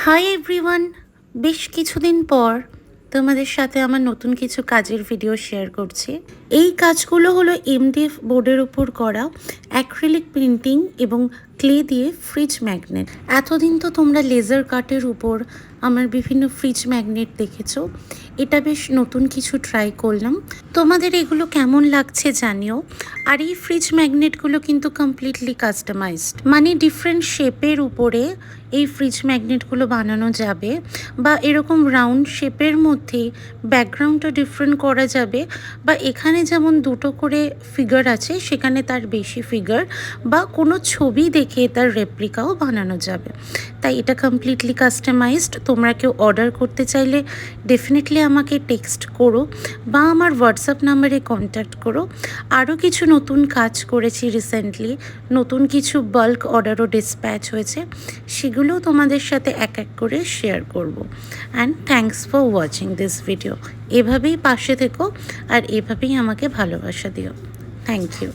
Hi everyone, বেশ কিছুদিন পর তোমাদের সাথে আমার নতুন কিছু কাজের ভিডিও শেয়ার করছি। এই কাজগুলো হলো এমডিএফ বোর্ডের উপর করা অ্যাক্রিলিক প্রিন্টিং এবং ক্লে দিয়ে ফ্রিজ ম্যাগনেট। এতদিন তো তোমরা লেজার কাটের উপর আমার বিভিন্ন ফ্রিজ ম্যাগনেট দেখেছো, এটা বেশ নতুন কিছু ট্রাই করলাম। তোমাদের এগুলো কেমন লাগছে জানিও। আর এই ফ্রিজ ম্যাগনেটগুলো কিন্তু কমপ্লিটলি কাস্টমাইজড, মানে ডিফারেন্ট শেপের উপরে এই ফ্রিজ ম্যাগনেটগুলো বানানো যাবে, বা এরকম রাউন্ড শেপের মধ্যে ব্যাকগ্রাউন্ডটা ডিফারেন্ট করা যাবে, বা এখানে যেমন দুটো করে ফিগার আছে সেখানে তার বেশি ফিগার, বা কোনো ছবি দেখে তার রেপ্লিকাও বানানো যাবে। তাই এটা কমপ্লিটলি কাস্টমাইজড। তোমরা কেউ অর্ডার করতে চাইলে ডেফিনেটলি আমাকে টেক্সট করো বা আমার হোয়াটসঅ্যাপ নাম্বারে কন্ট্যাক্ট করো। আরও কিছু নতুন কাজ করেছি রিসেন্টলি, নতুন কিছু বাল্ক অর্ডারও ডিসপ্যাচ হয়েছে, সেগুলোও তোমাদের সাথে এক এক করে শেয়ার করব। And thanks for watching this video. এভাবেই পাশে থেকো আর এভাবেই আমাকে ভালোবাসা দিও। Thank you.